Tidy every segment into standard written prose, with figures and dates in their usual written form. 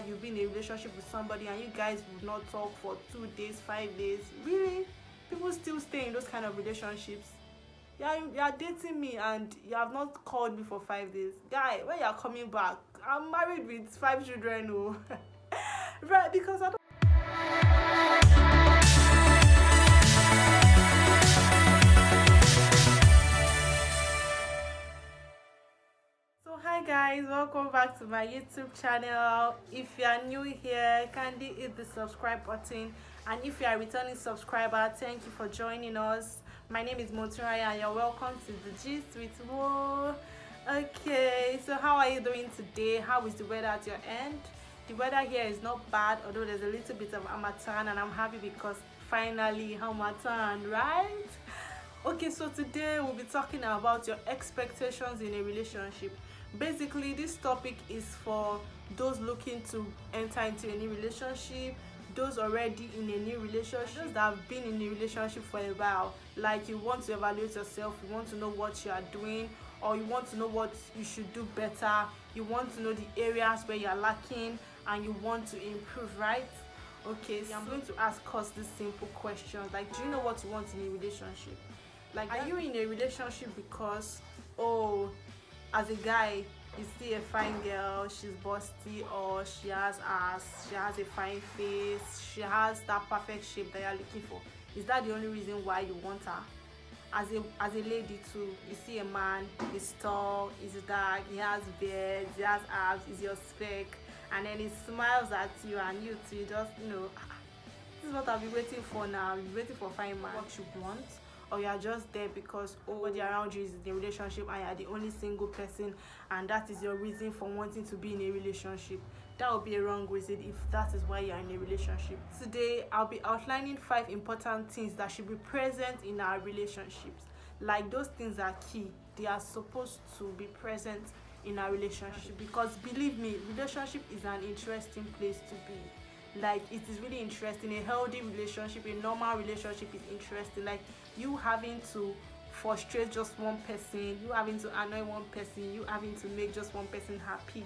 you've been in a relationship with somebody and you guys would not talk for 2 days, 5 days. Really? People still stay in those kind of relationships. You are dating me and you have not called me for 5 days. Guy, when you are coming back, I'm married with 5 children. Oh. Right, because I don't. So hi guys, welcome back to my YouTube channel. If you are new here, kindly hit the subscribe button, and if you are a returning subscriber, thank you for joining us. My name is Moturaya and you're welcome to the Gist with Mo. Okay, so how are you doing today? How is the weather at your end? The weather here is not bad, although there's a little bit of harmattan, and I'm happy because finally harmattan, right? Okay, so today we'll be talking about your expectations in a relationship. Basically, this topic is for those looking to enter into a new relationship, those already in a new relationship, those that have been in a relationship for a while. Like, you want to evaluate yourself, you want to know what you are doing, or you want to know what you should do better, you want to know the areas where you are lacking and you want to improve, right? Okay, so I'm going to ask us this simple question, like, do you know what you want in a relationship? Like, are you in a relationship because, oh, as a guy, you see a fine girl, she's busty, or she has ass, she has a fine face, she has that perfect shape that you're looking for? Is that the only reason why you want her? As a lady too, you see a man, he's tall, he's dark, he has beard, he has abs, he's your spec, and then he smiles at you, and you too, you just, this is what I've been waiting for now. You've been waiting for a fine man. What you want? Or you are just there because everybody around you is in a relationship and you are the only single person, and that is your reason for wanting to be in a relationship? That would be a wrong reason if that is why you are in a relationship. Today I'll be outlining 5 important things that should be present in our relationships. Like, those things are key. They are supposed to be present in our relationship, because believe me, relationship is an interesting place to be. Like, it is really interesting. A healthy relationship, a normal relationship is interesting. Like, you having to frustrate just one person, you having to annoy one person, you having to make just one person happy.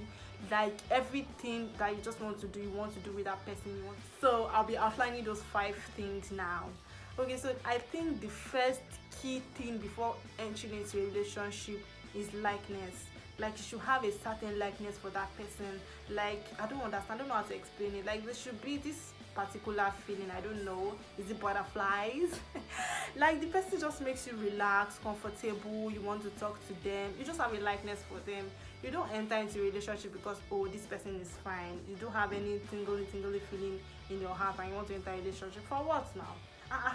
Like, everything that you just want to do, you want to do with that person. So I'll be outlining those 5 things now. Okay, so I think the first key thing before entering into a relationship is likeness. Like, you should have a certain likeness for that person. Like, I don't understand, I don't know how to explain it. Like, there should be this particular feeling, I don't know, is it butterflies? Like, the person just makes you relax, comfortable, you want to talk to them, you just have a likeness for them. You don't enter into a relationship because, oh, this person is fine. You don't have any tingly feeling in your heart and you want to enter a relationship. For what now?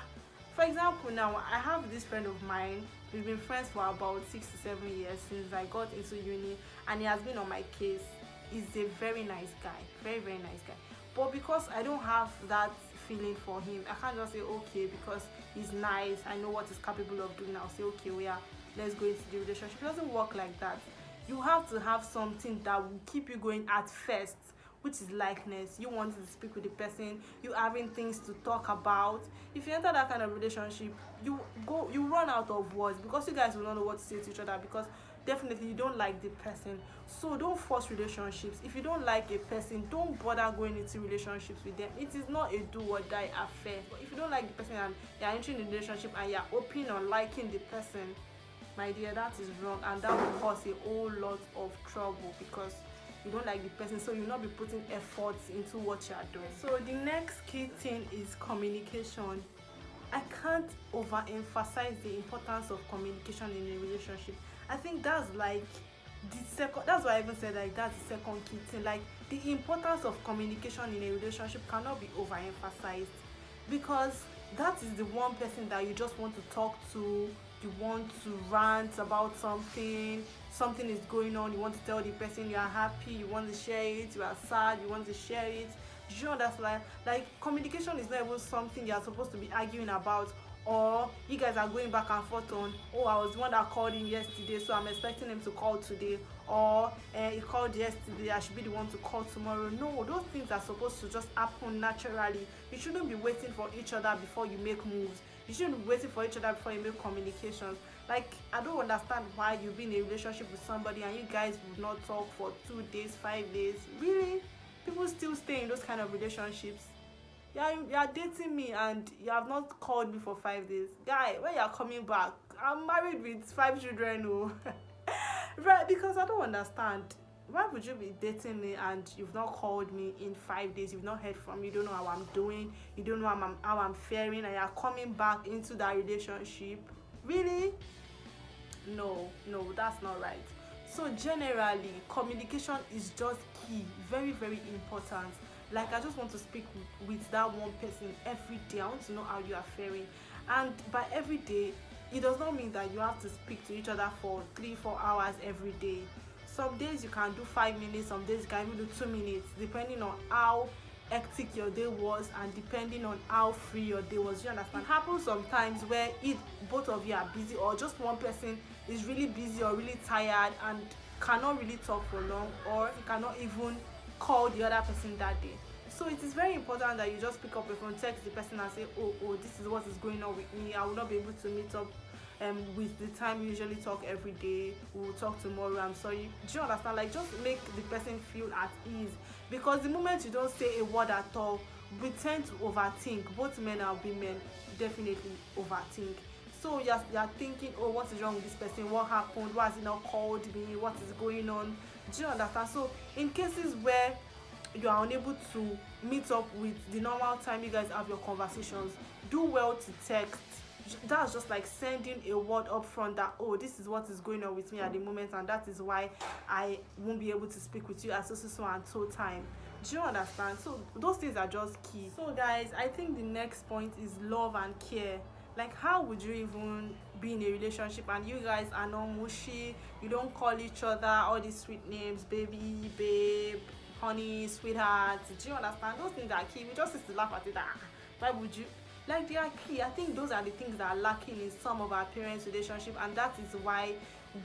For example, now I have this friend of mine. We've been friends for about 6 to 7 years since I got into uni, and he has been on my case. He's a very nice guy, very nice guy. But because I don't have that feeling for him, I can't just say okay because he's nice, I know what he's capable of doing. I'll say okay, let's go into the relationship. It doesn't work like that. You have to have something that will keep you going at first, which is likeness. You want to speak with the person, you having things to talk about. If you enter that kind of relationship, you run out of words because you guys will not know what to say to each other, because definitely you don't like the person. So don't force relationships. If you don't like a person, don't bother going into relationships with them. It is not a do or die affair. But if you don't like the person and you're entering a relationship and you're open on liking the person, my dear, that is wrong, and that will cause a whole lot of trouble because you don't like the person, so you'll not be putting efforts into what you are doing. So the next key thing is communication. I can't overemphasize the importance of communication in a relationship. I think that's like that's why I even said like that's the second key thing. Like, the importance of communication in a relationship cannot be overemphasized, because that is the one person that you just want to talk to. You want to rant about something is going on, you want to tell the person you are happy, you want to share it, you are sad, you want to share it. Do you understand? Like, communication is not even something you are supposed to be arguing about, or you guys are going back and forth on, oh, I was the one that called him yesterday, so I'm expecting him to call today, or he called yesterday, I should be the one to call tomorrow. No, those things are supposed to just happen naturally. You shouldn't be waiting for each other before you make moves. You shouldn't be waiting for each other before you make communications. Like, I don't understand why you've been in a relationship with somebody and you guys would not talk for 2 days, 5 days. Really? People still stay in those kind of relationships. You're dating me and you have not called me for 5 days. Guy, when you're coming back, I'm married with 5 children. Oh. Right, because I don't understand. Why would you be dating me and you've not called me in 5 days? You've not heard from me. You don't know how I'm doing. You don't know how I'm faring, and you're coming back into that relationship. Really? No, no, that's not right. So generally, communication is just key, very, very important. Like, I just want to speak with that one person every day. I want to know how you are faring. And by every day, it does not mean that you have to speak to each other for 3 4 hours every day. Some days you can do 5 minutes, some days you can even do 2 minutes, depending on how hectic your day was and depending on how free your day was. You understand? It happens sometimes where both of you are busy, or just one person is really busy or really tired and cannot really talk for long, or you cannot even call the other person that day. So it is very important that you just pick up your phone, text the person and say, oh, this is what is going on with me. I will not be able to meet up with the time we usually talk every day. We'll talk tomorrow. I'm sorry. Do you understand? Like, just make the person feel at ease, because the moment you don't say a word at all, we tend to overthink. Both men and women definitely overthink. So you're thinking, oh, what is wrong with this person? What happened? Why has he not called me? What is going on? Do you understand? So in cases where you are unable to meet up with the normal time you guys have your conversations, do well to text. That's just like sending a word up front that, oh, this is what is going on with me at the moment, and that is why I won't be able to speak with you at so and so time. Do you understand? So those things are just key. So guys, I think the next point is love and care. Like, how would you even be in a relationship and you guys are not mushy? You don't call each other all these sweet names, baby, babe, honey, sweetheart. Do you understand? Those things are key. We just used to laugh at it. Why would you? Like, they are key. I think those are the things that are lacking in some of our parents' relationship, and that is why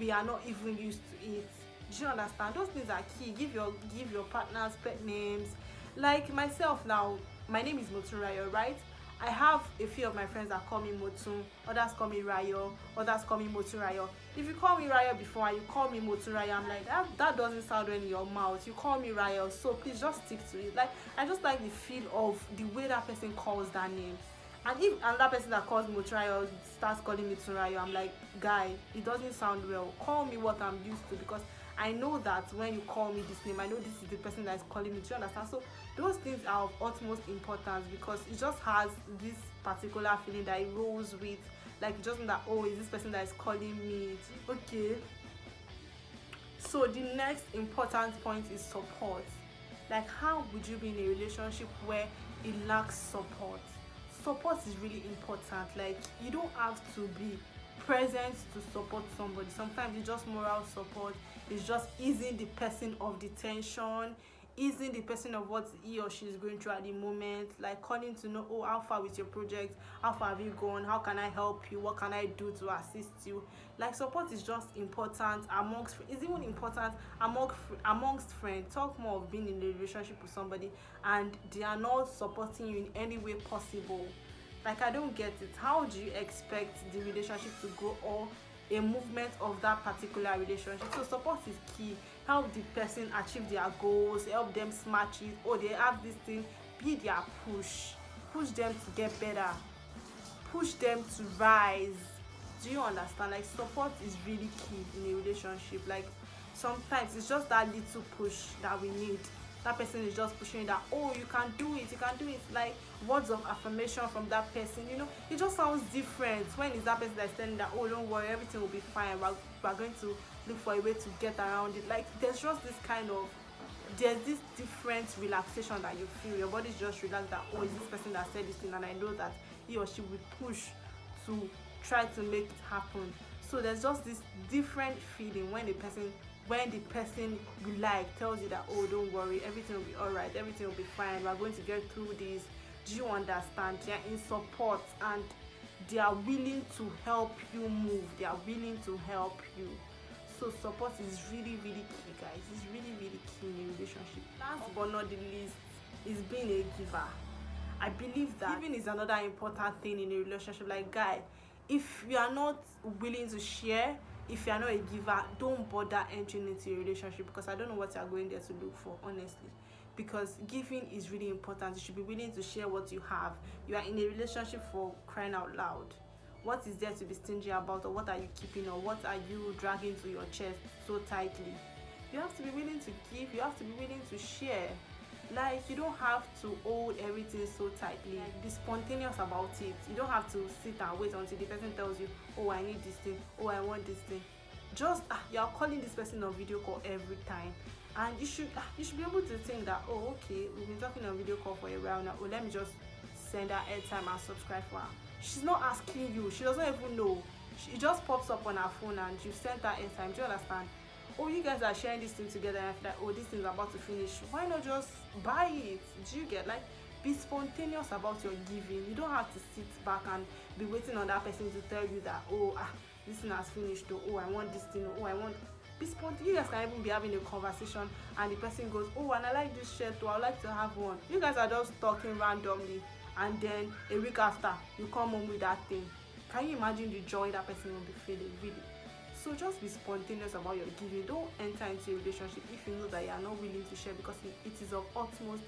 we are not even used to it. Do you understand? Those things are key. Give your partners pet names. Like myself now, my name is Motunrayo, right? I have a few of my friends that call me Motun, others call me Rayo, others call me Motunrayo. If you call me Rayo before and you call me Motunrayo, I'm like, that doesn't sound well in your mouth. You call me Rayo, so please just stick to it. Like, I just like the feel of the way that person calls that name. And if another person that calls me Motunrayo starts calling me Tunrayo, I'm like, guy, it doesn't sound well. Call me what I'm used to, because I know that when you call me this name, I know this is the person that is calling me. Do you understand? So those things are of utmost importance, because it just has this particular feeling that it rolls with. Like, you just know that, oh, is this person that is calling me? Okay. So the next important point is support. Like, how would you be in a relationship where it lacks support? Support is really important. Like, you don't have to be present to support somebody. Sometimes it's just moral support. It's just easing the person of the tension, easing the person of what he or she is going through at the moment. Like, calling to know, oh, how far with your project? How far have you gone? How can I help you? What can I do to assist you? Like, support is just important amongst. It's even important amongst friends. Talk more of being in a relationship with somebody and they are not supporting you in any way possible. Like, I don't get it. How do you expect the relationship to grow, or a movement of that particular relationship? So support is key. Help the person achieve their goals, help them smash it. Oh, they have this thing, be their push them to get better, push them to rise. Do you understand? Like, support is really key in a relationship. Like, sometimes it's just that little push that we need. That person is just pushing that, oh, you can do it, like words of affirmation from that person. It just sounds different when it's that person that's telling that, oh, don't worry, everything will be fine, we're going to look for a way to get around it. Like, there's this different relaxation that you feel. Your body's just relaxed that, oh, is this person that said this thing, and I know that he or she will push to try to make it happen. So there's just this different feeling when the person you like tells you that, oh, don't worry, everything will be all right, everything will be fine, we're going to get through this. Do you understand? They are in support and they are willing to help you move. They are willing to help you. So support is really, really key, guys. It's really, really key in a relationship. Last but not the least is being a giver. I believe that giving is another important thing in a relationship. Like, guy, if you are not willing to share, if you are not a giver, don't bother entering into a relationship, because I don't know what you are going there to look for, honestly. because giving is really important. You should be willing to share what you have. You are in a relationship, for crying out loud. What is there to be stingy about, or what are you keeping, or what are you dragging to your chest so tightly? You have to be willing to give, you have to be willing to share. Like, you don't have to hold everything so tightly. Like, be spontaneous about it. You don't have to sit and wait until the person tells you, oh, I need this thing, oh, I want this thing. Just you are calling this person on video call every time, and you should be able to think that, oh, okay, we've been talking on video call for a while now, oh, let me just send her airtime and subscribe for her. She's not asking you, she doesn't even know. It just pops up on her phone and you sent her airtime. Do you understand? Oh, you guys are sharing this thing together, and I feel like, oh, this thing's about to finish, why not just buy it? Do you get? Like, be spontaneous about your giving. You don't have to sit back and be waiting on that person to tell you that, oh, this thing has finished, oh, I want this thing, oh, I want. Be spontaneous. You guys can even be having a conversation and the person goes, oh, and I like this shirt, oh, I would like to have one. You guys are just talking randomly, and then a week after you come home with that thing. Can you imagine the joy that person will be feeling? Really? So just be spontaneous about your giving. Don't enter into a relationship if you know that you are not willing to share, because it is of utmost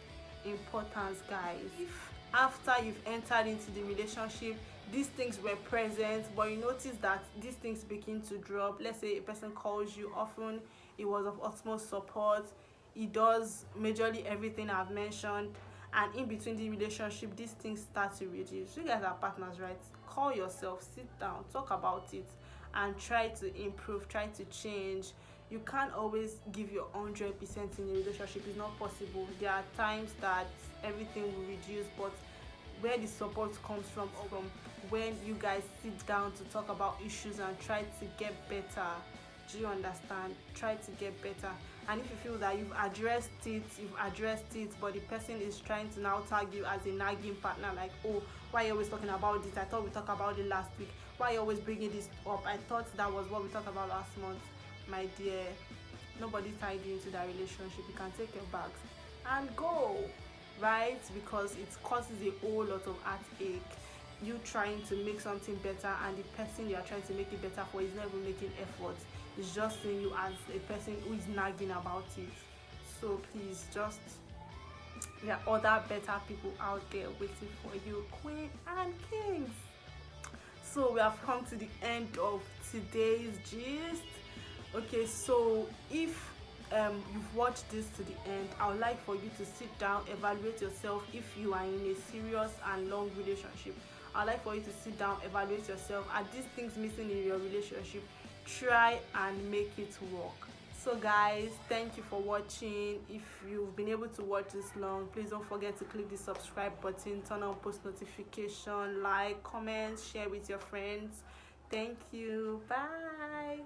importance, guys. If after you've entered into the relationship, these things were present, but you notice that these things begin to drop. Let's say a person calls you often, it was of utmost support, he does majorly everything I've mentioned, and in between the relationship these things start to reduce. You guys are partners, right? Call yourself, sit down, talk about it, and try to improve, try to change. You can't always give your 100% in a relationship. It's not possible. There are times that everything will reduce, but where the support comes from when you guys sit down to talk about issues and try to get better. Do you understand? Try to get better. And if you feel that you've addressed it, but the person is trying to now tag you as a nagging partner, like, oh, why are you always talking about this? I thought we talked about it last week. Why are you always bringing this up? I thought that was what we talked about last month. My dear, nobody tied you into that relationship. You can take your bags and go, right? Because it causes a whole lot of heartache. You trying to make something better, and the person you are trying to make it better for is not even making efforts. It's just seeing you as a person who is nagging about it. So please, just, there are other better people out there waiting for you, queen and kings. So we have come to the end of today's gist. Okay, so if you've watched this to the end, I would like for you to sit down, evaluate yourself. If you are in a serious and long relationship, I'd like for you to sit down, evaluate yourself. Are these things missing in your relationship? Try and make it work. So guys, thank you for watching. If you've been able to watch this long, please don't forget to click the subscribe button, turn on post notification, like, comment, share with your friends. Thank you. Bye.